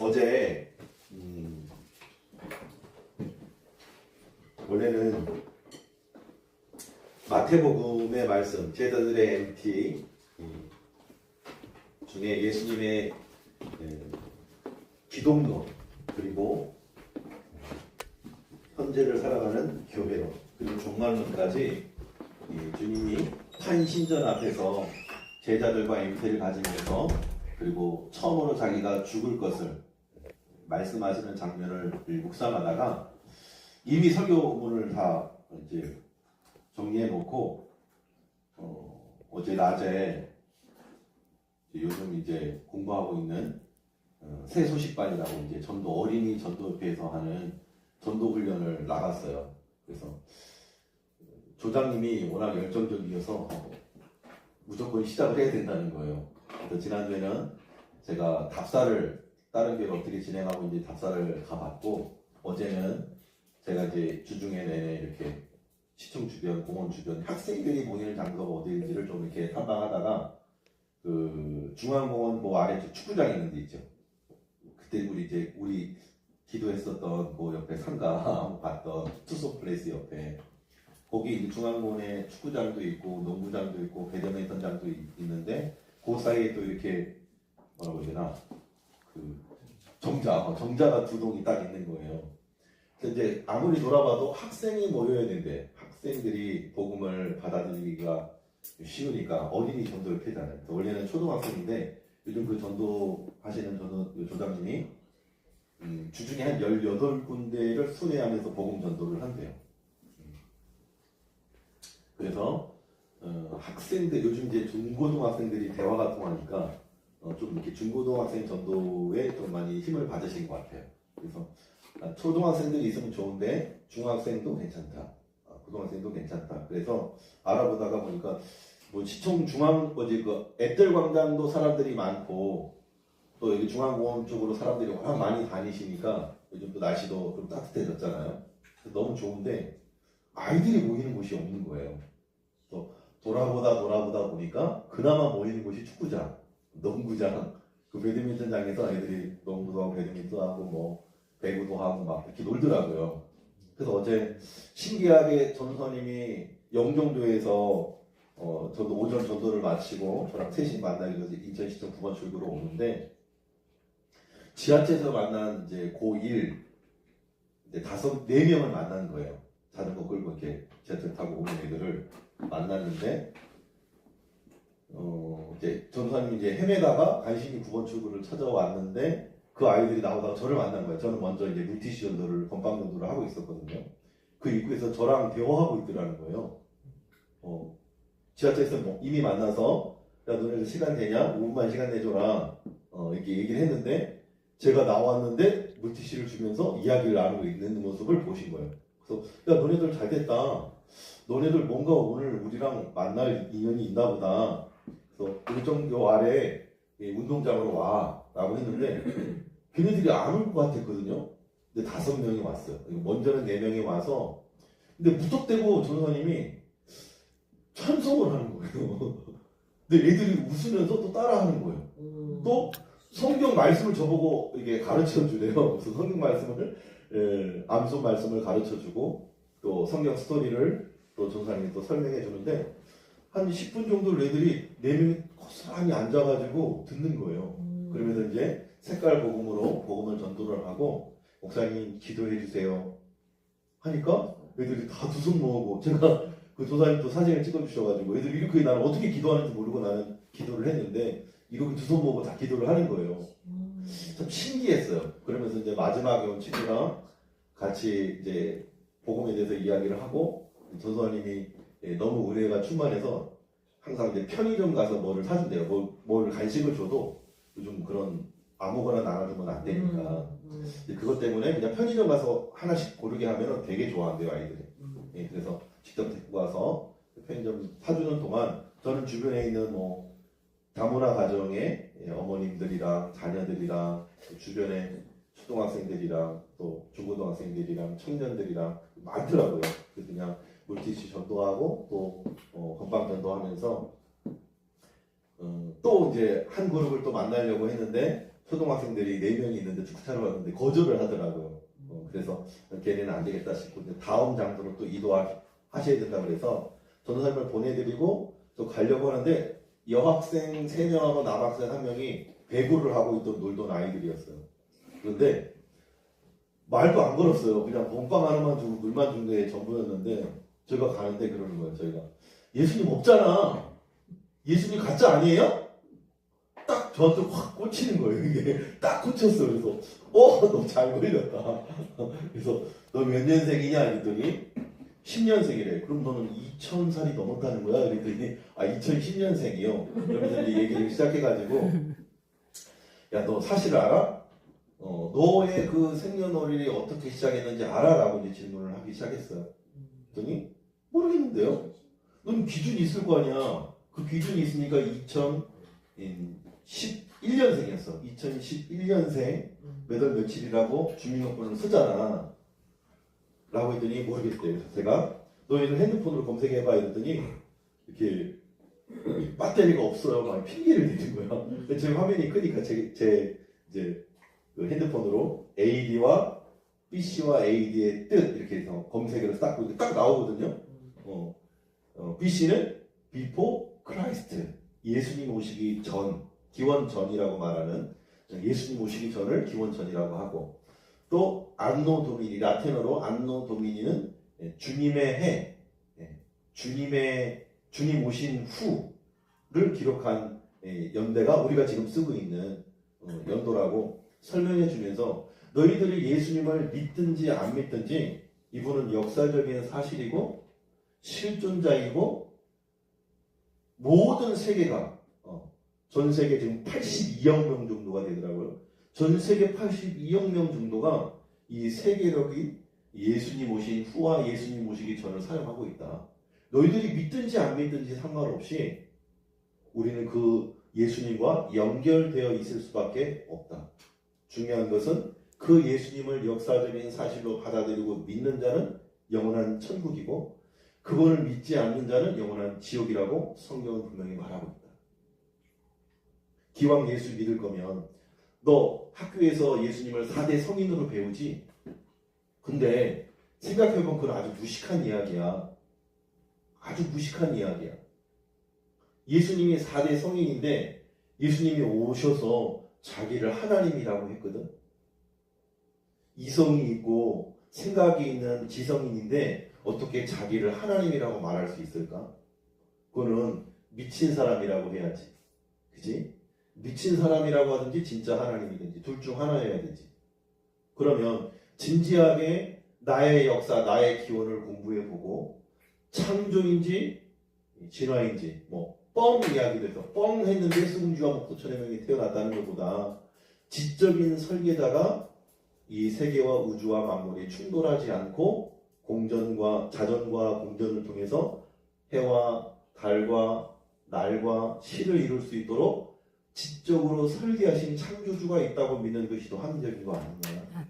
어제 원래는 마태복음의 말씀, 제자들의 MT 중에 예수님의 기독론, 그리고 현재를 살아가는 교회론, 그리고 종말론까지 주님이 탄신전 앞에서 제자들과 MT를 가지면서 그리고 처음으로 자기가 죽을 것을 말씀하시는 장면을 묵상하다가 이미 설교문을 다 이제 정리해 놓고 어제 낮에 요즘 이제 공부하고 있는 새 소식반이라고 이제 전도 어린이 전도협회에서 하는 전도 훈련을 나갔어요. 그래서 조장님이 워낙 열정적이어서 무조건 시작을 해야 된다는 거예요. 그래서 지난주에는 제가 답사를 다른 교회를 어떻게 진행하고 있는지 답사를 가봤고, 어제는 제가 이제 주중에 내내 이렇게 시청 주변, 공원 주변 학생들이 모이는 장소가 어디인지를 좀 이렇게 탐방하다가 그 중앙공원 뭐 아래쪽 축구장 있는 데 있죠. 그때 우리 기도했었던 그 옆에 상가 봤던 투소 플레이스 옆에 거기 중앙공원에 축구장도 있고 농구장도 있고 배드민턴장도 있는데 그 사이에 또 이렇게 뭐라고 해야 되나 그 정자가 두 동이 딱 있는 거예요. 그래서 이제 아무리 돌아봐도 학생이 모여야 되는데 학생들이 복음을 받아들이기가 쉬우니까 어린이 전도를 펴잖아요. 원래는 초등학생인데 요즘 그 전도 하시는 조장님이 주중에 한 18군데를 순회하면서 복음 전도를 한대요. 그래서 학생들, 요즘 이제 중고등학생들이 대화가 통하니까 좀 이렇게 중고등학생 전도에 좀 많이 힘을 받으신 것 같아요. 그래서 초등학생들이 있으면 좋은데 중학생도 괜찮다, 고등학생도 괜찮다. 그래서 알아보다가 보니까 뭐 시청 중앙 그 앱들 광장도 사람들이 많고 또 여기 중앙공원 쪽으로 사람들이 워낙 많이 다니시니까 요즘 또 날씨도 좀 따뜻해졌잖아요. 너무 좋은데 아이들이 모이는 곳이 없는 거예요. 또 돌아보다 보니까 그나마 모이는 곳이 축구장, 농구장, 그 배드민턴장에서 애들이 농구도 하고 배드민턴도 하고 뭐 배구도 하고 막 이렇게 놀더라고요. 그래서 어제 신기하게 전도사님이 영종도에서 저도 오전 전도를 마치고 저랑 셋이 만나기 위해서 인천시청 9번 출구로 오는데 지하철에서 만난 이제 고1 이제 4명을 만난 거예요. 자전거 끌고 이렇게 지하철 타고 오는 애들을 만났는데 이제 전도사님이 이제 헤매다가 간신히 9번 출구를 찾아왔는데 그 아이들이 나오다가 저를 만난 거예요. 저는 먼저 이제 물티슈 전도를 건빵 전도를 하고 있었거든요. 그 입구에서 저랑 대화하고 있더라는 거예요. 지하철에서 뭐 이미 만나서 야 너네들 시간 되냐? 5분만 시간 내줘라 이렇게 얘기를 했는데 제가 나왔는데 물티슈를 주면서 이야기를 나누고 있는 모습을 보신 거예요. 그래서 야 너네들 잘 됐다. 너네들 뭔가 오늘 우리랑 만날 인연이 있나 보다. 그래서 우정교 아래 운동장으로 와 라고 했는데 걔네들이 안 올 것 같았거든요. 근데 5명이 왔어요. 먼저는 4명이 와서 근데 무턱대고 전도사님이 찬송을 하는 거예요. 근데 애들이 웃으면서 또 따라하는 거예요. 또 성경 말씀을 저보고 이게 가르쳐 주래요. 그래서 성경 말씀을 암송 말씀을 가르쳐 주고 또 성경 스토리를 또 전사님이 또 설명해 주는데 한 10분 정도 애들이 4명이 고스란히 앉아가지고 듣는 거예요. 그러면서 이제 색깔 복음으로 복음을 전도를 하고 목사님 기도해 주세요 하니까 애들이 다 두 손 모으고 제가 그 조사님도 사진을 찍어 주셔가지고 애들이 이렇게 나는 어떻게 기도하는지 모르고 나는 기도를 했는데 이렇게 두 손 모으고 다 기도를 하는 거예요. 참 신기했어요. 그러면서 이제 마지막에 온 친구랑 같이 이제 복음에 대해서 이야기를 하고 전도사님이 너무 은혜가 충만해서 항상 이제 편의점 가서 뭐를 사준대요. 뭘 간식을 줘도 요즘 그런 아무거나 나눠주면 안 되니까 그것 때문에 그냥 편의점 가서 하나씩 고르게 하면 되게 좋아한대요 아이들이. 그래서 직접 데리고 가서 편의점 사주는 동안 저는 주변에 있는 뭐 다문화 가정의 어머님들이랑 자녀들이랑 주변에 초등학생들이랑 또 중고등학생들이랑 청년들이랑 많더라고요. 그래서 그냥 물티슈 전도하고 또 건빵 전도하면서 또 이제 한 그룹을 또 만나려고 했는데 초등학생들이 4명이 있는데 축구차로 갔는데 거절을 하더라고요. 그래서 걔네는 안 되겠다 싶고 이제 다음 장소로 또 이동하셔야 된다고 그래서 전도사님을 보내드리고 또 가려고 하는데 여학생 3명하고 남학생 1명이 배구를 하고 있던 놀던 아이들이었어요. 그런데 말도 안 걸었어요. 그냥 몸빵 하나만 주고 물만 준 게 전부였는데 저희가 가는데 그러는 거예요. 저희가 예수님 없잖아. 예수님 가짜 아니에요? 딱 저한테 확 꽂히는 거예요. 이게 딱 꽂혔어. 그래서 너 잘 걸렸다. 그래서 너 몇 년생이냐 그랬더니 10년생이래. 그럼 너는 2000살이 넘었다는 거야? 그랬더니 2010년생이요. 그러면서 이제 얘기를 시작해가지고 야, 너 사실 알아? 너의 그 생년월일이 어떻게 시작했는지 알아? 라고 이제 질문을 하기 시작했어요. 그랬더니 모르겠는데요? 넌 기준이 있을 거 아니야. 그 기준이 있으니까 2011년생이었어. 2011년생 몇 월 며칠이라고 주민등록번호를 쓰잖아. 라고 했더니 모르겠대요. 그래서 제가 너희들 핸드폰으로 검색해봐 이랬더니 이렇게 배터리가 없어요. 막 핑계를 대는 거야. 근데 제 화면이 크니까 제 이제 그 핸드폰으로 AD와 BC와 AD의 뜻 이렇게 해서 검색을 딱 보니까 딱 나오거든요. BC는 Before Christ, 예수님 오시기 전, 기원 전이라고 말하는 예수님 오시기 전을 기원 전이라고 하고 또 안노 도미니, 라틴어로 안노 도미니는 주님의 해, 주님 오신 후를 기록한 연대가 우리가 지금 쓰고 있는 연도라고 설명해 주면서 너희들이 예수님을 믿든지 안 믿든지 이분은 역사적인 사실이고 실존자이고 모든 세계가 전 세계 지금 82억 명 정도가 되더라고요. 전 세계 82억 명 정도가 이 세계력이 예수님 오신 후와 예수님 오시기 전을 사용하고 있다. 너희들이 믿든지 안 믿든지 상관없이 우리는 그 예수님과 연결되어 있을 수밖에 없다. 중요한 것은 그 예수님을 역사적인 사실로 받아들이고 믿는 자는 영원한 천국이고 그분을 믿지 않는 자는 영원한 지옥이라고 성경은 분명히 말하고 있다. 기왕 예수 믿을 거면 너 학교에서 예수님을 4대 성인으로 배우지? 근데 생각해보면 그건 아주 무식한 이야기야. 아주 무식한 이야기야. 예수님이 4대 성인인데 예수님이 오셔서 자기를 하나님이라고 했거든. 이성이 있고 생각이 있는 지성인인데 어떻게 자기를 하나님이라고 말할 수 있을까? 그거는 미친 사람이라고 해야지. 그지? 미친 사람이라고 하든지 진짜 하나님이든지 둘 중 하나여야 되지. 그러면 진지하게 나의 역사, 나의 기원을 공부해보고 창조인지 진화인지 뻥 이야기도 해서 뻥 했는데 수금주와 목도천의 명이 태어났다는 것보다 지적인 설계자가 이 세계와 우주와 만물이 충돌하지 않고 자전과 공전을 통해서 해와 달과 날과 시를 이룰 수 있도록 지적으로 설계하신 창조주가 있다고 믿는 것이 더 합리적인 거 아니냐.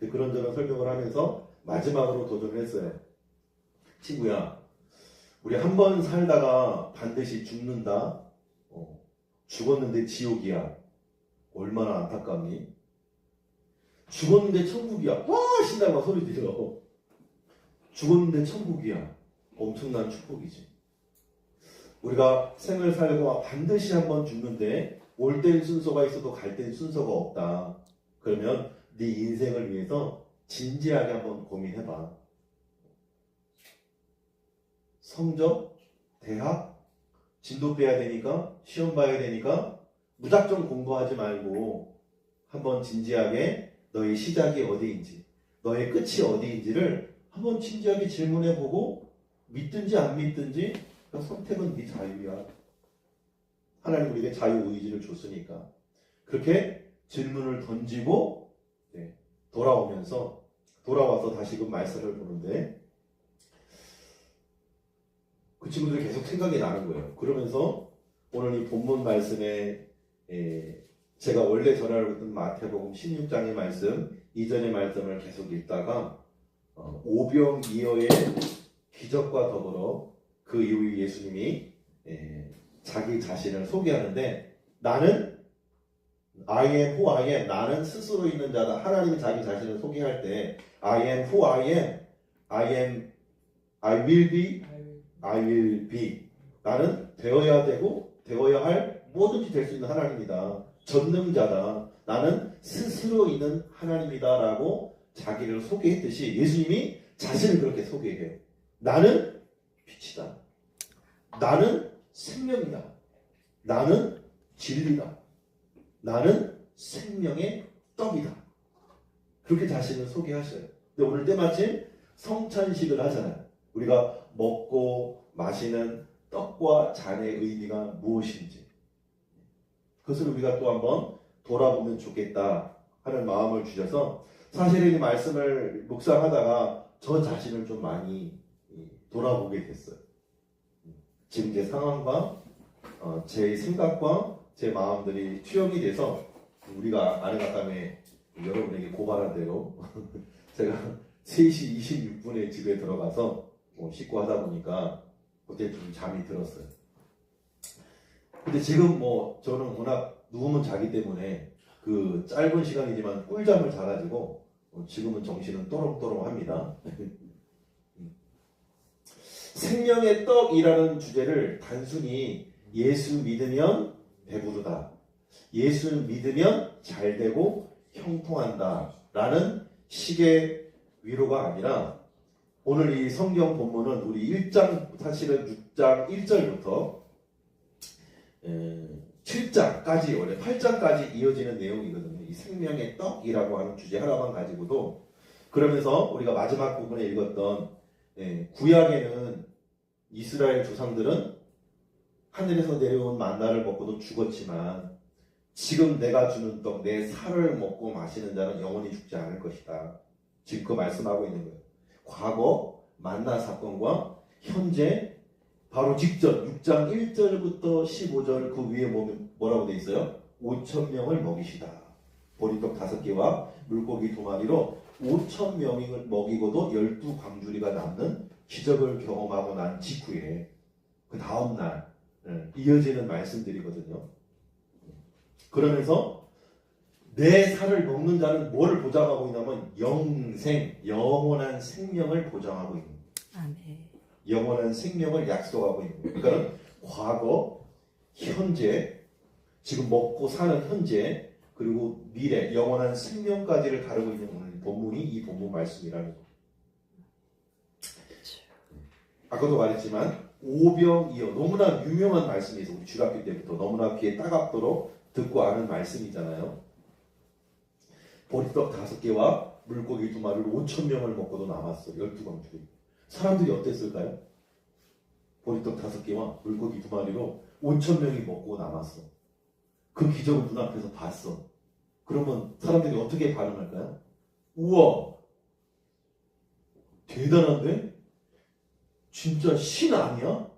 그런저런 설명을 하면서 마지막으로 도전을 했어요. 친구야, 우리 한 번 살다가 반드시 죽는다. 죽었는데 지옥이야. 얼마나 안타깝니? 죽었는데 천국이야. 와 신나고 소리 들려. 죽었는데 천국이야. 엄청난 축복이지. 우리가 생을 살고 반드시 한 번 죽는데 올 땐 순서가 있어도 갈 땐 순서가 없다. 그러면 네 인생을 위해서 진지하게 한번 고민해봐. 성적, 대학, 진도 빼야 되니까, 시험 봐야 되니까 무작정 공부하지 말고 한번 진지하게 너의 시작이 어디인지, 너의 끝이 어디인지를 한번 진지하게 질문해보고 믿든지 안 믿든지 선택은 네 자유야. 하나님 우리에게 자유의지를 줬으니까 그렇게 질문을 던지고 돌아와서 다시금 말씀을 보는데 그 친구들이 계속 생각이 나는 거예요. 그러면서 오늘 이 본문 말씀에 제가 원래 전하려고 했던 마태복음 16장의 말씀 이전의 말씀을 계속 읽다가 오병이어의 기적과 더불어 그 이후에 예수님이 자기 자신을 소개하는데 나는 I am who I am. 나는 스스로 있는 자다. 하나님이 자기 자신을 소개할 때 I am who I am. I will be. I will be. 나는 되어야 되고 되어야 할 뭐든지 될 수 있는 하나님이다. 전능자다. 나는 스스로 있는 하나님이다 라고 자기를 소개했듯이 예수님이 자신을 그렇게 소개해요. 나는 빛이다. 나는 생명이다. 나는 진리다. 나는 생명의 떡이다. 그렇게 자신을 소개하셔요. 근데 오늘 때마침 성찬식을 하잖아요. 우리가 먹고 마시는 떡과 잔의 의미가 무엇인지 그것을 우리가 또 한번 돌아보면 좋겠다 하는 마음을 주셔서 사실은 이 말씀을 묵상하다가 저 자신을 좀 많이 돌아보게 됐어요. 지금 제 상황과 제 생각과 제 마음들이 투영이 돼서 우리가 아내가땀에 여러분에게 고발한 대로 제가 3시 26분에 집에 들어가서 씻고 하다 보니까 그때 좀 잠이 들었어요. 근데 지금 저는 워낙 누우면 자기 때문에 그 짧은 시간이지만 꿀잠을 자가지고 지금은 정신은 또롱또롱합니다. 생명의 떡이라는 주제를 단순히 예수 믿으면 배부르다, 예수 믿으면 잘되고 형통한다 라는 식의 위로가 아니라 오늘 이 성경 본문은 우리 1장 사실은 6장 1절부터 7장까지 원래 8장까지 이어지는 내용이거든요. 이 생명의 떡이라고 하는 주제 하나만 가지고도 그러면서 우리가 마지막 부분에 읽었던 구약에는 이스라엘 조상들은 하늘에서 내려온 만나를 먹고도 죽었지만 지금 내가 주는 떡, 내 살을 먹고 마시는 자는 영원히 죽지 않을 것이다. 지금 그 말씀하고 있는 거예요. 과거 만나 사건과 현재 바로 직전 6장 1절부터 15절 그 위에 뭐라고 돼 있어요? 5,000명을 먹이시다. 보리떡 5개와 물고기 2마리로 5,000명을 먹이고도 12광주리가 남는 기적을 경험하고 난 직후에 그 다음날 이어지는 말씀들이거든요. 그러면서 내 살을 먹는 자는 뭐를 보장하고 있냐면 영생, 영원한 생명을 보장하고 있는 거예요. 아멘. 영원한 생명을 약속하고 있는 거예요. 그러니까 과거, 현재, 지금 먹고 사는 현재, 그리고 미래, 영원한 생명까지를 다루고 있는 오늘 본문이 이 본문 말씀이라는 거예요. 아까도 말했지만 오병이어 너무나 유명한 말씀이죠. 우리 주학교 때부터 너무나 귀에 따갑도록 듣고 아는 말씀이잖아요. 보리떡 5개와 물고기 2마리를 5,000명을 먹고도 남았어. 12광주리. 사람들이 어땠을까요? 보리떡 5개와 물고기 2마리로 5,000명이 먹고 남았어. 그 기적을 눈앞에서 봤어. 그러면 사람들이 어떻게 반응할까요? 우와! 대단한데? 진짜 신 아니야?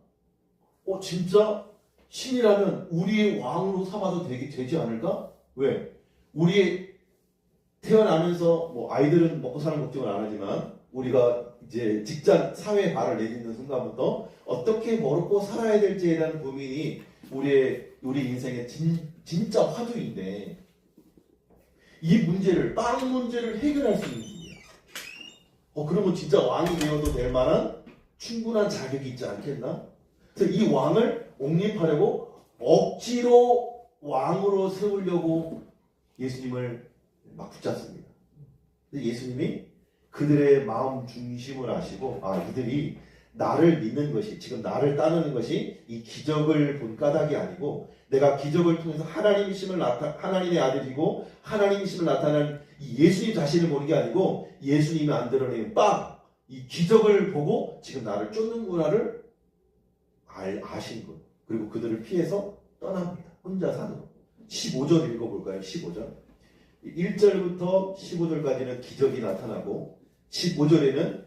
진짜 신이라면 우리의 왕으로 삼아도 되지 않을까? 왜? 우리 태어나면서 아이들은 먹고 사는 걱정을 안 하지만 우리가 이제 직장, 사회에 발을 내딛는 순간부터 어떻게 먹고 살아야 될지에 대한 고민이 우리 인생의 진짜 화두인데 이 문제를, 빵 문제를 해결할 수 있는 분이야. 그러면 진짜 왕이 되어도 될 만한 충분한 자격이 있지 않겠나? 그래서 이 왕을 옹립하려고 억지로 왕으로 세우려고 예수님을 막 붙잡습니다. 근데 예수님이 그들의 마음 중심을 아시고 이들이 나를 믿는 것이, 지금 나를 따르는 것이 이 기적을 본 까닭이 아니고 내가 기적을 통해서 하나님의 아들이고 하나님이심을 나타낸 이 예수님 자신을 보는 게 아니고 예수님이 안 드러내는 이 기적을 보고 지금 나를 쫓는구나를 아신 것. 그리고 그들을 피해서 떠납니다. 혼자 사는 것. 15절 읽어볼까요? 15절. 1절부터 15절까지는 기적이 나타나고 15절에는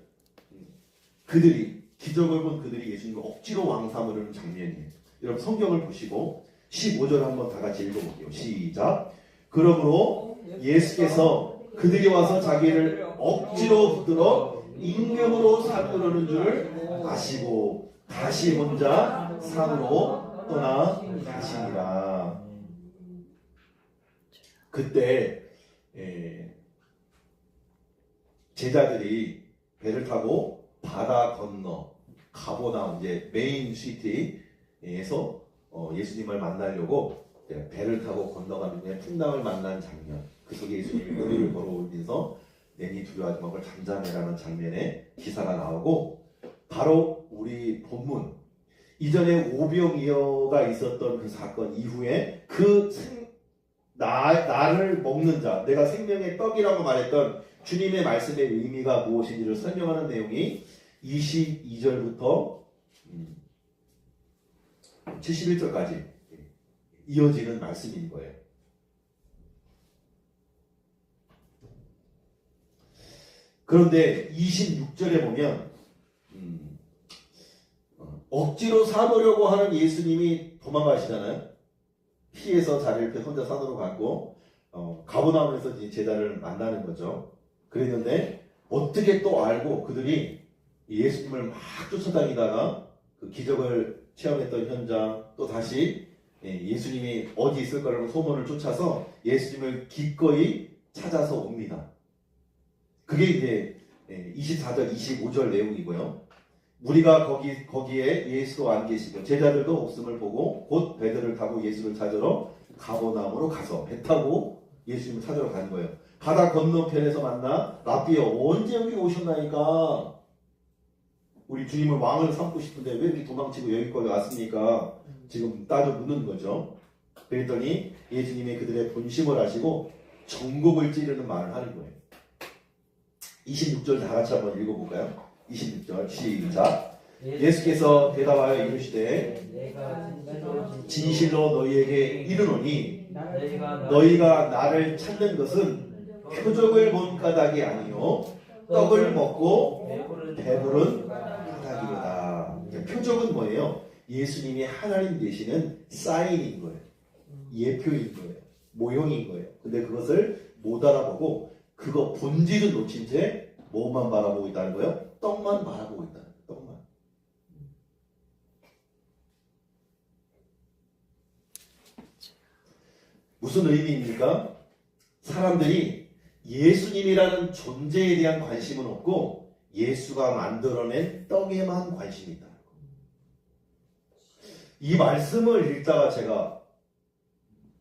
기적을 본 그들이 예수님을 억지로 왕 삼으려는 장면이에요. 여러분 성경을 보시고 15절 한번 다 같이 읽어볼게요. 시작. 그러므로 예수께서 그들이 와서 자기를 억지로 붙들어 임금으로 삼으려는 줄 아시고 다시 혼자 산으로 떠나 가시니라. 그때 제자들이 배를 타고 바다 건너 가보나움 이제 메인 시티에서 예수님을 만나려고 배를 타고 건너가는 중에 풍랑을 만난 장면, 그 속에 예수님이 거리를 걸어오면서 내니 두려워하지 말고 잠잠해라는 장면에 기사가 나오고, 바로 우리 본문 이전에 오병이어가 있었던 그 사건 이후에 나를 먹는 자, 내가 생명의 떡이라고 말했던 주님의 말씀의 의미가 무엇인지를 설명하는 내용이 22절부터 71절까지 이어지는 말씀인 거예요. 그런데 26절에 보면 억지로 사놓으려고 하는 예수님이 도망가시잖아요. 피해서 자리를 혼자 산으로 갔고 가버나움에서 제자를 만나는 거죠. 그랬는데 어떻게 또 알고 그들이 예수님을 막 쫓아다니다가 그 기적을 체험했던 현장, 또 다시 예수님이 어디 있을 거라는 소문을 쫓아서 예수님을 기꺼이 찾아서 옵니다. 그게 이제 24절, 25절 내용이고요. 우리가 거기에 예수도 안 계시고 제자들도 없음을 보고 곧 배들을 타고 예수를 찾으러 가버나움으로 가서 배 타고 예수님을 찾으러 간 거예요. 바다 건너편에서 만나 라비어, 언제 여기 오셨나이까? 우리 주님을 왕을 삼고 싶은데 왜 이렇게 도망치고 여기까지 왔습니까? 지금 따져 묻는 거죠. 그랬더니 예수님이 그들의 본심을 아시고 정곡을 찌르는 말을 하는 거예요. 26절 다 같이 한번 읽어볼까요? 26절 시작. 예수께서 대답하여 이르시되 진실로 너희에게 이르노니 너희가 나를 찾는 것은 표적을 본 까닭이 아니요 떡을 먹고 배부른 까닭이로다. 표적은 뭐예요? 예수님이 하나님 되시는 사인인 거예요. 예표인 거예요. 모형인 거예요. 근데 그것을 못 알아보고 그거 본질은 놓친 채 뭐만 바라보고 있다는 거예요? 떡만 바라보고 있다는 거예요. 떡만. 무슨 의미입니까? 사람들이 예수님이라는 존재에 대한 관심은 없고 예수가 만들어낸 떡에만 관심이 있다. 이 말씀을 읽다가 제가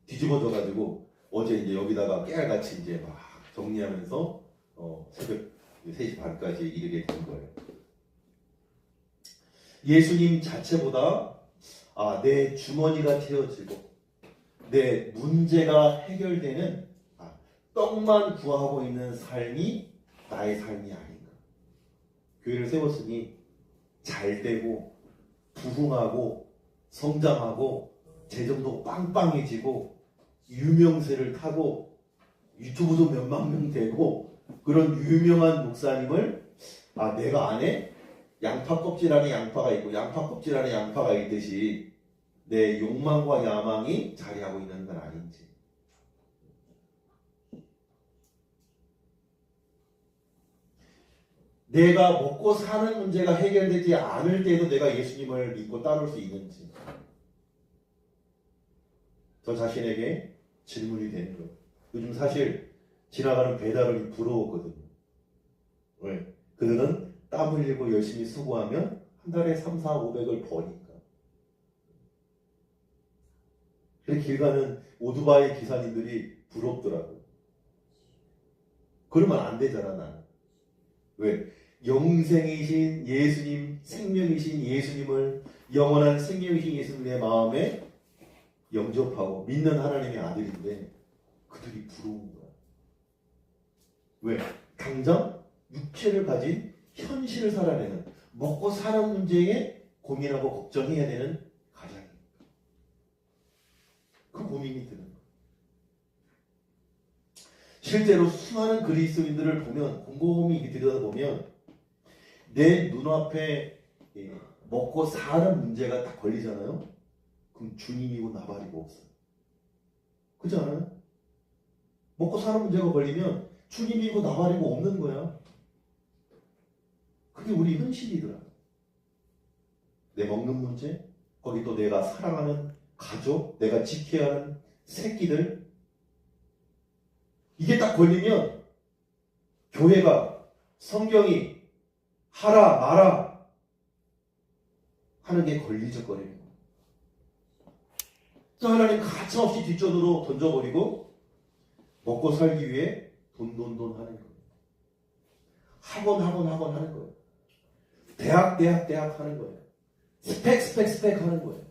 뒤집어져가지고 어제 이제 여기다가 깨알같이 이제 막 정리하면서 새벽 3시 반까지 이르게 된 거예요. 예수님 자체보다 내 주머니가 채워지고 내 문제가 해결되는 떡만 구하고 있는 삶이 나의 삶이 아닌가. 교회를 세웠으니 잘 되고 부흥하고 성장하고 재정도 빵빵해지고 유명세를 타고 유튜브도 몇만 명 되고 그런 유명한 목사님을 내가 안에 양파 껍질 안에 양파가 있고 양파 껍질 안에 양파가 있듯이 내 욕망과 야망이 자리하고 있는 건 아닌지. 내가 먹고 사는 문제가 해결되지 않을 때도 내가 예수님을 믿고 따를 수 있는지. 저 자신에게 질문이 되는 거예요. 요즘 사실 지나가는 배달원이 부러웠거든요. 왜? 그들은 땀 흘리고 열심히 수고하면 한 달에 3, 4, 500을 버니까. 그래서 길 가는 오토바이 기사님들이 부럽더라고요. 그러면 안 되잖아, 나는. 왜? 영생이신 예수님, 생명이신 예수님을, 영원한 생명이신 예수님의 마음에 영접하고 믿는 하나님의 아들인데 그들이 부러운 거야. 왜? 당장 육체를 가진 현실을 살아내는, 먹고 사는 문제에 고민하고 걱정해야 되는 가장이에요. 그 고민이 드는 거예요. 실제로 수많은 그리스도인들을 보면, 곰곰이 들여다보면 내 눈앞에 먹고 사는 문제가 딱 걸리잖아요. 그럼 주님이고 나발이고 없어요. 그렇지 않아요? 먹고 사는 문제가 걸리면 주님이고 나발이고 없는 거야. 그게 우리 현실이더라. 내 먹는 문제, 거기 또 내가 사랑하는 가족, 내가 지켜야 하는 새끼들, 이게 딱 걸리면 교회가 성경이 하라 마라 하는 게 걸리적거리는 거예요. 하나님 가차없이 뒷전으로 던져버리고 먹고 살기 위해 돈 하는 거예요. 학원 하는 거예요. 대학 하는 거예요. 스펙 하는 거예요.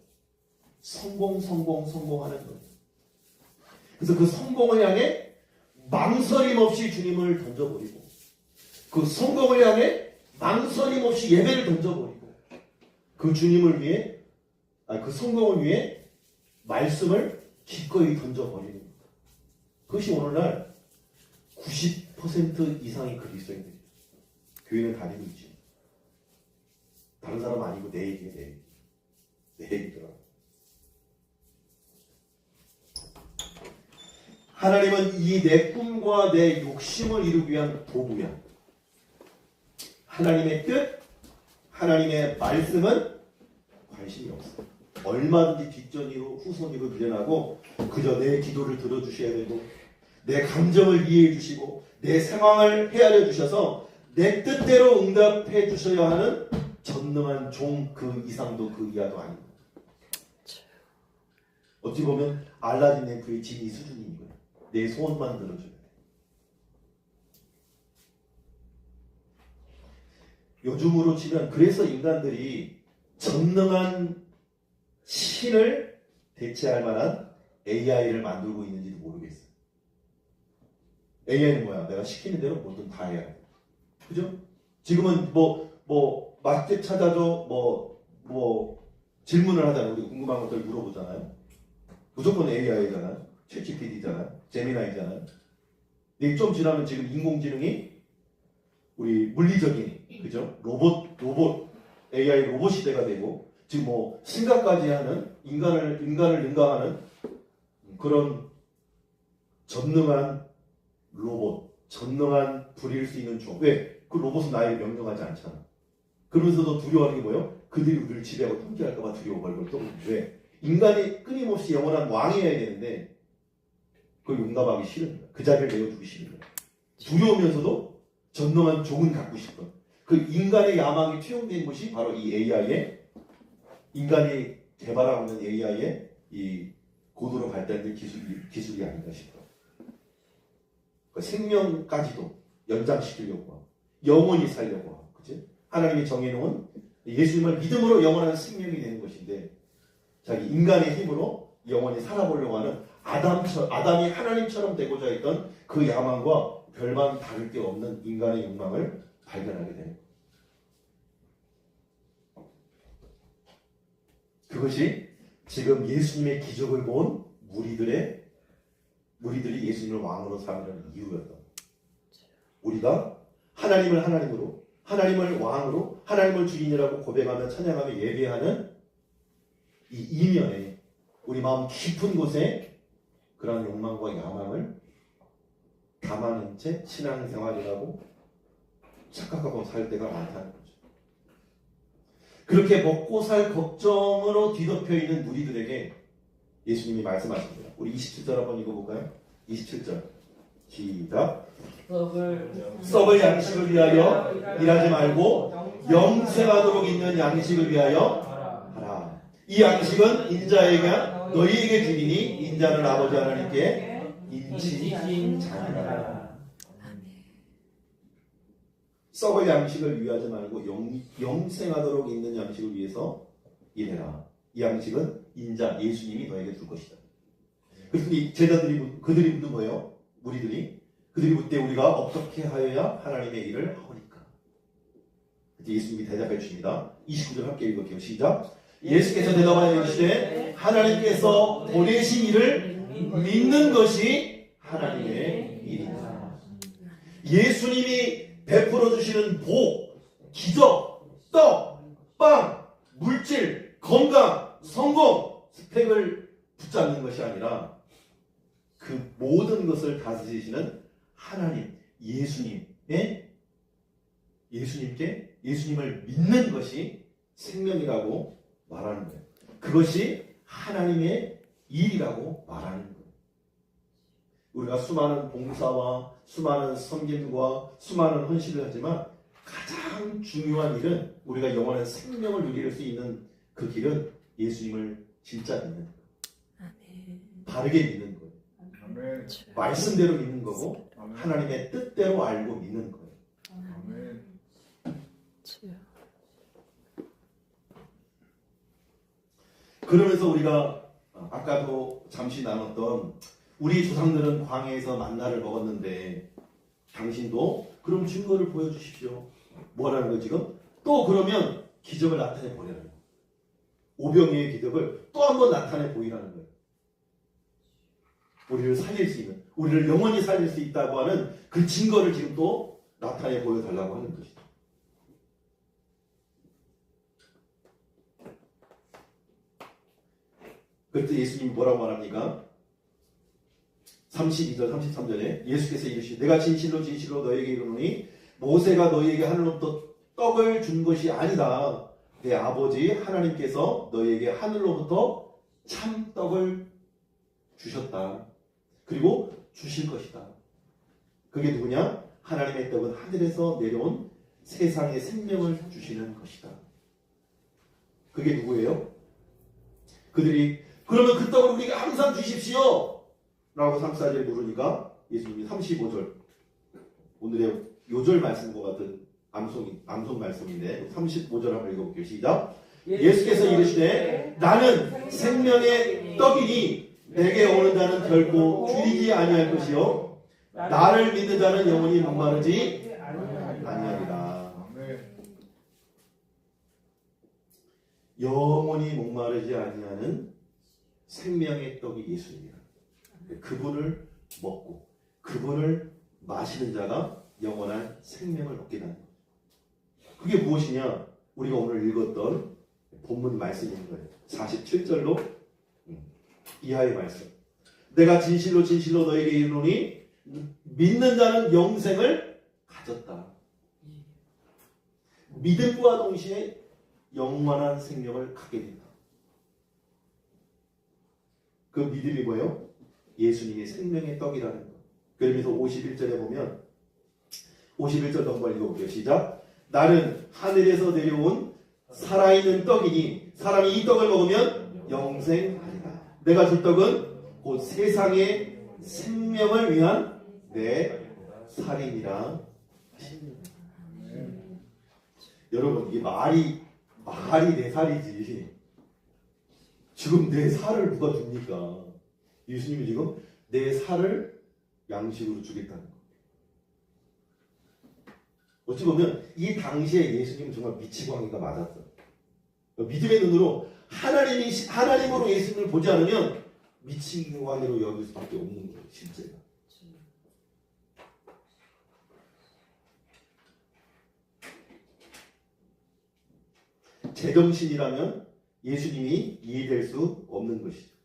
성공 하는 거예요. 그래서 그 성공을 향해 망설임 없이 주님을 던져버리고 그 성공을 향해 망설임 없이 예배를 던져버리고 그 주님을 위해 그 성공을 위해 말씀을 기꺼이 던져버리는 거예요. 그것이 오늘날 90% 이상의 그리스도인들이에요. 교회는 다니고 있죠. 다른 사람 아니고 내 얘기예요. 내 얘기더라. 하나님은 이 내 꿈과 내 욕심을 이루기 위한 도구야. 하나님의 뜻, 하나님의 말씀은 관심이 없어요. 얼마든지 뒷전이로 후손이로 밀려나고 그저 내 기도를 들어주셔야 되고 내 감정을 이해해 주시고 내 상황을 헤아려 주셔서 내 뜻대로 응답해 주셔야 하는 전능한 종 그 이상도 그 이하도 아닙니다. 어찌 보면 알라딘 램프의 지니 수준인 거예요. 내 소원만 들어줘야 돼. 요즘으로 치면 그래서 인간들이 전능한 신을 대체할 만한 AI를 만들고 있는지도 모르겠어요. AI는 뭐야? 내가 시키는 대로 뭐든 다 해야 돼. 그죠? 지금은 맛집 찾아줘, 질문을 하잖아요. 우리 궁금한 것들 물어보잖아요. 무조건 AI잖아요. 챗GPT잖아요. 제미나이잖아요. 근데 좀 지나면 지금 인공지능이 우리 물리적인, 그죠? 로봇, AI 로봇 시대가 되고, 지금 생각까지 하는, 인간을 능가하는 그런 전능한 로봇, 전능한 부릴 수 있는 종. 왜? 그 로봇은 나에게 명령하지 않잖아. 그러면서도 두려워하는 게 뭐예요? 그들이 우리를 지배하고 통제할까봐 두려워 벌벌 떠는 거예요. 왜? 인간이 끊임없이 영원한 왕이어야 되는데 그걸 용납하기 싫은 거야. 그 자리를 내어주기 싫은 거야. 두려우면서도 전능한 종은 갖고 싶어. 그 인간의 야망이 투영된 것이 바로 이 AI의 인간이 개발하고 있는 AI의 이 고도로 발달된 기술이 아닌가 싶어. 그러니까 생명까지도 연장시키려고 하고 영원히 살려고 하고, 그치? 하나님이 정해놓은 예수님을 믿음으로 영원한 생명이 되는 것인데 자기 인간의 힘으로 영원히 살아보려고 하는 아담이 하나님처럼 되고자 했던 그 야망과 별반 다를 게 없는 인간의 욕망을 발견하게 되는 거예요. 그것이 지금 예수님의 기적을 본 무리들이 예수님을 왕으로 삼으려는 이유였던 거예요. 우리가 하나님을 하나님으로, 하나님을 왕으로, 하나님을 주인이라고 고백하며 찬양하며 예배하는 이 이면에 우리 마음 깊은 곳에 그런 욕망과 야망을 담아낸 채 신앙생활이라고 착각하고 살 때가 많다는 거죠. 그렇게 먹고 살 걱정으로 뒤덮여 있는 무리들에게 예수님이 말씀하십니다. 우리 27절 한번 읽어볼까요? 27절 시작. 썩을 양식을 위하여 일하지 말고 영생하도록 있는 양식을 위하여 하라. 이 양식은 인자에게 너희에게 주리니 인자는 아버지 하나님께 인치신 자니라. 썩을 양식을 위하지 말고 영생하도록 있는 양식을 위해서 일해라. 이 양식은 인자 예수님이 너에게 줄 것이다. 그래서 이 제자들이 그들이 묻는 거예요. 그들이 묻되 우리가 어떻게 하여야 하나님의 일을 하오니까. 예수님이 대답해 주십니다. 29절 함께 읽을게요. 시작. 예수께서 대답하여 이르시되 하나님께서 보내신 일을 믿는 것이 하나님의 일이다. 예수님이 베풀어 주시는 복, 기적, 떡, 빵, 물질, 건강, 성공, 스펙을 붙잡는 것이 아니라 그 모든 것을 다스리시는 하나님, 예수님을 믿는 것이 생명이라고 말하는 거예요. 그것이 하나님의 일이라고 말하는 거예요. 우리가 수많은 봉사와 수많은 섬김과 수많은 헌신을 하지만 가장 중요한 일은 우리가 영원한 생명을 누릴 수 있는 그 길은 예수님을 진짜 믿는 거예요. 바르게 믿는 거예요. 아멘. 말씀대로 믿는 거고 아멘. 하나님의 뜻대로 알고 믿는 거예요. 아멘. 그러면서 우리가 아까도 잠시 나눴던 우리 조상들은 광야에서 만나를 먹었는데 당신도 그럼 증거를 보여주십시오. 뭐라는 거예요 지금? 또 그러면 기적을 나타내 보라는 거예요. 오병이의 기적을 또 한 번 나타내 보이라는 거예요. 우리를 살릴 수 있는, 우리를 영원히 살릴 수 있다고 하는 그 증거를 지금 또 나타내 보여달라고 하는 것이죠. 그때 예수님이 뭐라고 말합니까? 32절, 33절에 예수께서 이르시되 내가 진실로 진실로 너에게 이르노니 모세가 너희에게 하늘로부터 떡을 준 것이 아니다. 내 아버지 하나님께서 너희에게 하늘로부터 참 떡을 주셨다. 그리고 주실 것이다. 그게 누구냐? 하나님의 떡은 하늘에서 내려온 세상의 생명을 주시는 것이다. 그게 누구예요? 그들이 그러면 그 떡을 우리에게 항상 주십시오 라고 34절에 물으니까 예수님이 35절 오늘의 요절 말씀과 같은 암송 말씀인데 35절 한번 읽어볼게요. 시작. 예수께서 이르시되 나는 생명의 떡이니 내게 오는 자는 결코 줄이지 아니할 것이요 나를 믿는 자는 영원히 목마르지 아니하리라. 영원히 목마르지 아니하는 생명의 떡이 예수님이라. 그분을 먹고 그분을 마시는 자가 영원한 생명을 얻게 되는 거예요. 그게 무엇이냐? 우리가 오늘 읽었던 본문 말씀인 거예요. 47절로 이하의 말씀. 내가 진실로 진실로 너에게 이르노니 믿는 자는 영생을 가졌다. 믿음과 동시에 영원한 생명을 갖게 된다. 그 믿음이 뭐예요? 예수님이 생명의 떡이라는 것. 그러면서 51절에 보면 51절 한번 읽어볼게요. 시작. 나는 하늘에서 내려온 살아있는 떡이니 사람이 이 떡을 먹으면 영생하리라. 내가 줄 떡은 곧 세상의 생명을 위한 내 살이니라. 여러분 이게 말이 내 살이지. 지금 내 살을 누가 줍니까? 예수님이 지금 내 살을 양식으로 주겠다는 거예요. 어찌 보면 이 당시에 예수님은 정말 미치광이가 맞았어요. 믿음의 눈으로 하나님으로 예수님을 보지 않으면 미치광이로 여길 수밖에 없는 거예요. 실제가. 제정신이라면 예수님이 이해될 수 없는 것이죠.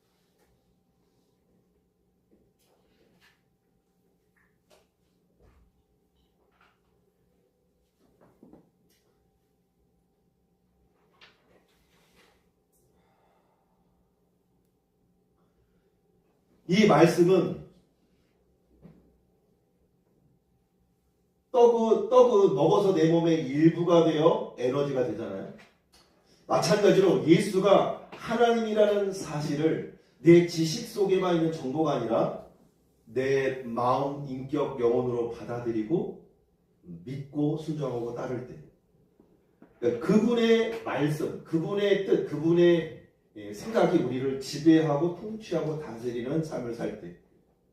이 말씀은 떡을 먹어서 내 몸의 일부가 되어 에너지가 되잖아요. 마찬가지로 예수가 하나님이라는 사실을 내 지식 속에만 있는 정보가 아니라 내 마음, 인격, 영혼으로 받아들이고 믿고 순종하고 따를 때 그러니까 그분의 말씀, 그분의 뜻, 그분의 생각이 우리를 지배하고 통치하고 다스리는 삶을 살 때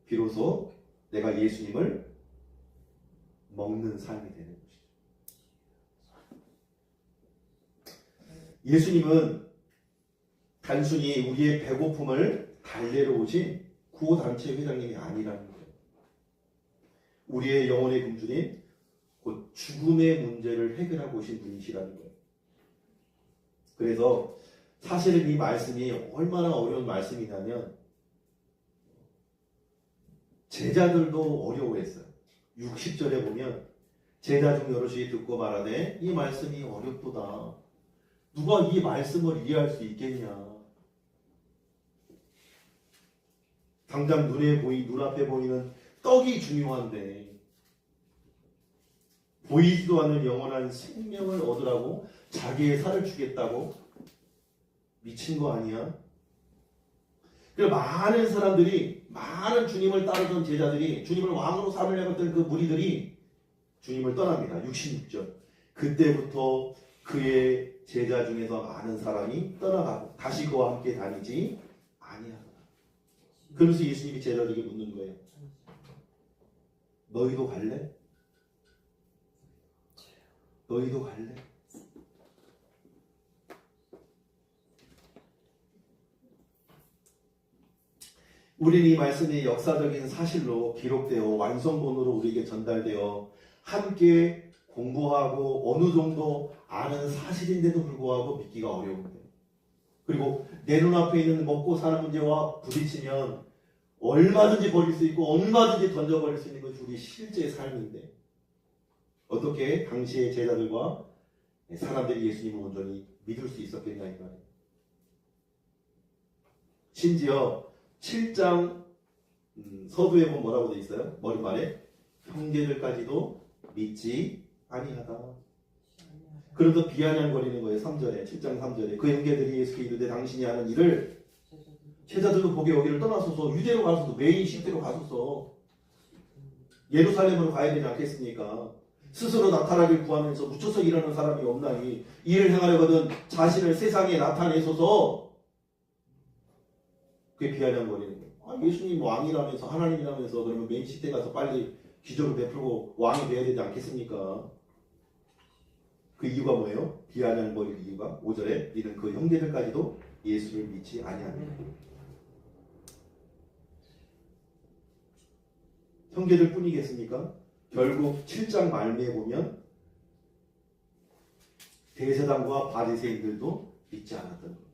비로소 내가 예수님을 먹는 삶이 되는 것이죠. 예수님은 단순히 우리의 배고픔을 달래러 오신 구호단체 회장님이 아니라는 거예요. 우리의 영혼의 금주님, 곧 죽음의 문제를 해결하고 오신 분이시라는 거예요. 그래서 사실은 이 말씀이 얼마나 어려운 말씀이냐면 제자들도 어려워했어요. 60절에 보면 제자 중 여럿이 듣고 말하되 이 말씀이 어렵도다. 누가 이 말씀을 이해할 수 있겠냐. 당장 눈앞에 보이는 떡이 중요한데 보이지도 않는 영원한 생명을 얻으라고 자기의 살을 주겠다고? 미친 거 아니야? 그래서 많은 사람들이, 많은 주님을 따르던 제자들이, 주님을 왕으로 삼으려고 했던 그 무리들이 주님을 떠납니다. 66절. 그때부터 그의 제자 중에서 많은 사람이 떠나가고 다시 그와 함께 다니지 아니하더라. 그러면서 예수님이 제자들에게 묻는 거예요. 너희도 갈래? 너희도 갈래? 우리는 이 말씀이 역사적인 사실로 기록되어 완성본으로 우리에게 전달되어 함께 공부하고 어느 정도 아는 사실인데도 불구하고 믿기가 어려운데, 그리고 내 눈앞에 있는 먹고 사는 문제와 부딪히면 얼마든지 버릴 수 있고 얼마든지 던져버릴 수 있는 것이 우리 실제 삶인데 어떻게 당시의 제자들과 사람들이 예수님을 온전히 믿을 수 있었겠냐 이 말이에요. 심지어 7장 서두에 보면 뭐라고 되어 있어요? 머릿말에 형제들까지도 믿지 아니하다. 그러면서 비아냥거리는 거예요. 3절에 7장 3절에 그 형제들이 예수께 이르되 당신이 하는 일을 제자들도 보게 여기를 떠나소서. 유대로 가소서. 메인 시대로 가소서. 예루살렘으로 가야 되지 않겠습니까? 스스로 나타나길 구하면서 묻혀서 일하는 사람이 없나니 이를 행하려거든 자신을 세상에 나타내소서. 그게 비아냥거리는 거예요. 아, 예수님 왕이라면서 하나님이라면서 그러면 메인 시대 가서 빨리 기적을 베풀고 왕이 돼야 되지 않겠습니까? 그 이유가 뭐예요? 비아냥거릴 이유가 5절에 이는 그 형제들까지도 예수를 믿지 아니하느니라. 형제들 뿐이겠습니까? 결국 7장 말미에 보면 대제사장과 바리새인들도 믿지 않았던 거예요.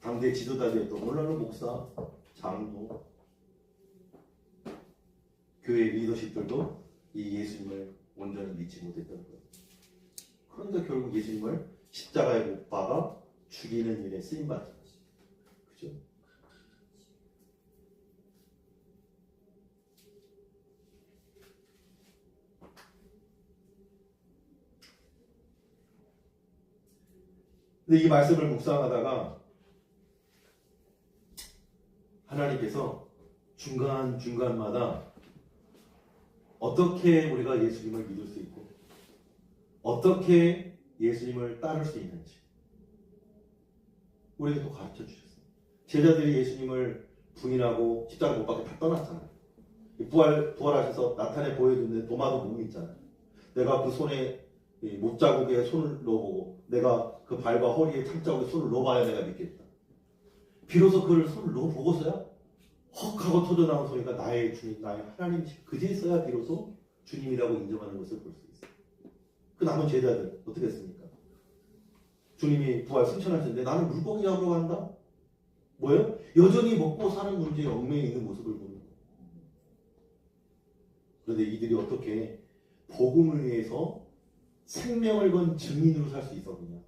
당대 지도자들도 물론 목사, 장로, 교회 리더십들도 이 예수님을 온전히 믿지 못했던 거예요. 그런데 결국 예수님을 십자가에 못 박아 죽이는 일에 쓰임받은 거죠. 그죠? 근데 이 말씀을 묵상하다가 하나님께서 중간중간마다 어떻게 우리가 예수님을 믿을 수 있고 어떻게 예수님을 따를 수 있는지 우리에게 또 가르쳐 주셨어요. 제자들이 예수님을 부인하고 십자가 못 박게 다 떠났잖아요. 부활하셔서 나타내 보여줬는데 도마도 못 믿잖아요. 내가 그 손에 못자국에 손을 넣어보고 내가 그 발과 허리에 참자국에 손을 넣어봐야 내가 믿겠다. 비로소 그를 손을 넣어보고서야 헉 하고 터져나온 소리가 나의 주님, 나의 하나님, 그제서야 비로소 주님이라고 인정하는 것을 볼 수 있어요. 그 남은 제자들 어떻게 했습니까? 주님이 부활 승천하셨는데 나는 물고기 잡으러 간다? 뭐예요? 여전히 먹고 사는 문제에 얽매여 있는 모습을 보는 거예요. 그런데 이들이 어떻게 복음을 위해서 생명을 건 증인으로 살 수 있었느냐?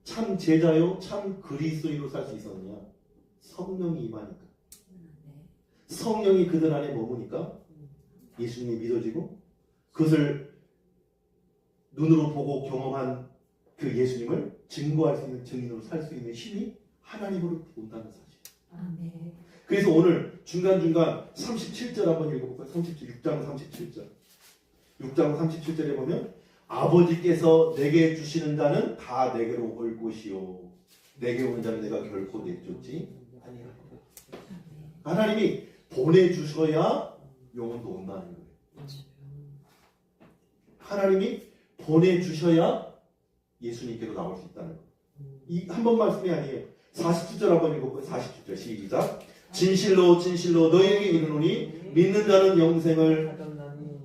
참 제자요, 참 그리스도인으로 살 수 있었느냐? 성령이 임하니까. 성령이 그들 안에 머무니까 예수님이 믿어지고 그것을 눈으로 보고 경험한 그 예수님을 증거할 수 있는 증인으로 살 수 있는 힘이 하나님으로 온다는 사실. 아멘. 그래서 오늘 중간중간 37절 한번 읽어볼까요? 6장 37절. 6장 37절에 보면 아버지께서 내게 주시는 자는 다 내게로 올 것이요 내게 오는 자는 내가 결코 내쫓지 아니하리라. 하나님이 보내주셔야 영혼도 온다는 거예요. 하나님이 보내주셔야 예수님께로 나올 수 있다는 거예요. 이 한 번 말씀이 아니에요. 47절 한번 읽어볼까요? 47절 시작. 진실로 진실로 너희에게 이르노니 믿는 자는 영생을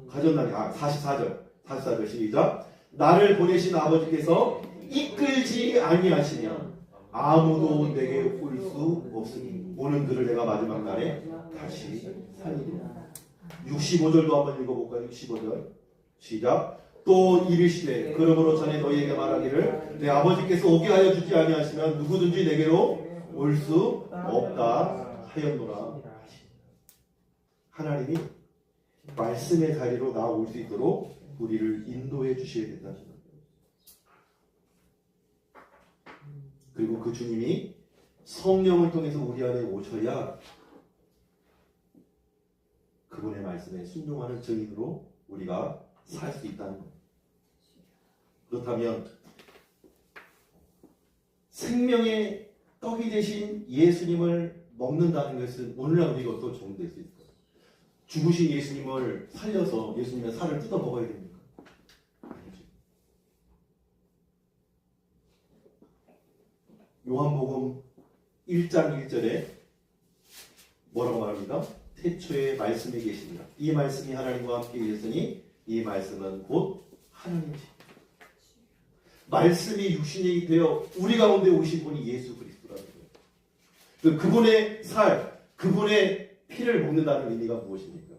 가졌나니. 44절 시작. 나를 보내신 아버지께서 이끌지 아니하시면 아무도 내게 올 수 없으니 오는 그를 내가 마지막 날에 다시 살리리라. 65절도 한번 읽어볼까요? 65절 시작. 또 이르시되 그러므로 전에 너희에게 말하기를 내 아버지께서 오게 하여 주지 아니하시면 누구든지 내게로 올 수 없다 하였노라. 하나님이 말씀의 자리로 나올 수 있도록 우리를 인도해 주셔야 된다는 거예요. 그리고 그 주님이 성령을 통해서 우리 안에 오셔야 그분의 말씀에 순종하는 증인으로 우리가 살 수 있다는 거예요. 그렇다면 생명의 떡이 되신 예수님을 먹는다는 것은 오늘날 우리가 어떻게 적용될 수 있을까요? 죽으신 예수님을 살려서 예수님의 살을 뜯어 먹어야 됩니까? 아니죠. 요한복음 1장 1절에 뭐라고 말합니까? 태초에 말씀이 계십니다. 이 말씀이 하나님과 함께 계셨으니 이 말씀은 곧 하나님이십니다. 말씀이 육신이 되어 우리 가운데 오신 분이 예수 그리스도라는 거예요. 그분의 살, 그분의 피를 먹는다는 의미가 무엇입니까?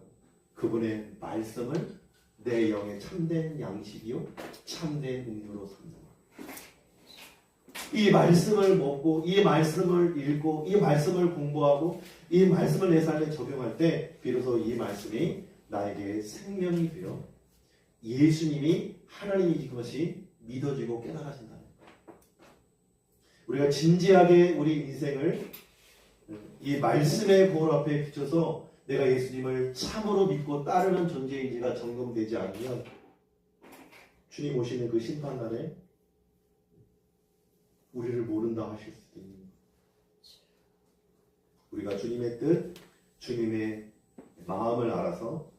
그분의 말씀을 내 영의 참된 양식이요 참된 음료로 삼는 이 말씀을 먹고 이 말씀을 읽고 이 말씀을 공부하고 이 말씀을 내 삶에 적용할 때 비로소 이 말씀이 나에게 생명이 되어 예수님이 하나님이신 것이 믿어지고 깨달아진다는 거예요. 우리가 진지하게 우리 인생을 이 말씀의 보혈 앞에 비춰서 내가 예수님을 참으로 믿고 따르는 존재인지가 점검되지 않으면 주님 오시는 그 심판날에 우리를 모른다 하실 수도 있는 거예요. 우리가 주님의 뜻, 주님의 마음을 알아서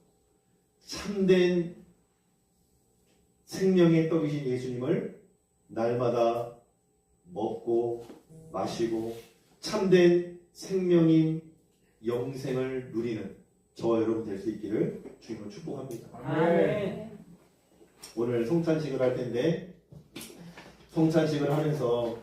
참된 생명의 떡이신 예수님을 날마다 먹고 마시고 참된 생명인 영생을 누리는 저와 여러분 될 수 있기를 주님을 축복합니다. 아멘. 오늘 성찬식을 할 텐데 성찬식을 하면서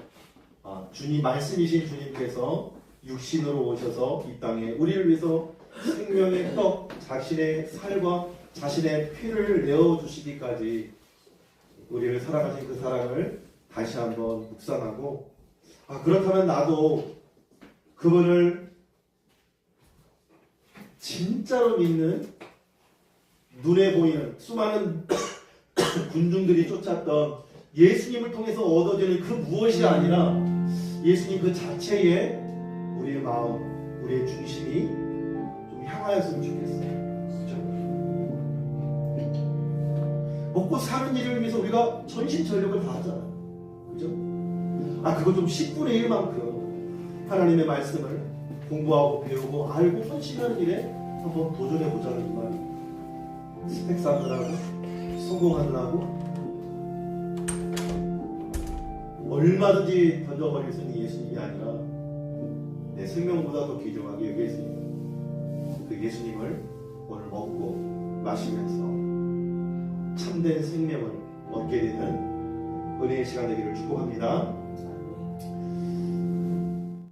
주님 말씀이신 주님께서 육신으로 오셔서 이 땅에 우리를 위해서 생명의 떡 자신의 살과 자신의 피를 내어주시기까지 우리를 사랑하신 그 사랑을 다시 한번 묵상하고 그렇다면 나도 그분을 진짜로 믿는 눈에 보이는 수많은 군중들이 쫓았던 예수님을 통해서 얻어지는 그 무엇이 아니라 예수님 그 자체에 우리의 마음, 우리의 중심이 좀 향하였으면 좋겠어요. 먹고 사는 일을 위해서 우리가 전심전력을 다하잖아요. 그죠? 그거 좀 10분의 1만큼 하나님의 말씀을 공부하고 배우고 알고 헌신하는 일에 한번 도전해보자는 말이 스펙 쌓느라고 성공하느라고 얼마든지 던져버릴 수 있는 예수님이 아니라 내 생명보다 더 귀중하게 여기있으니까 그 예수님을 오늘 먹고 마시면서 참된 생명을 얻게 되는 은혜의 시간 되기를 축복합니다.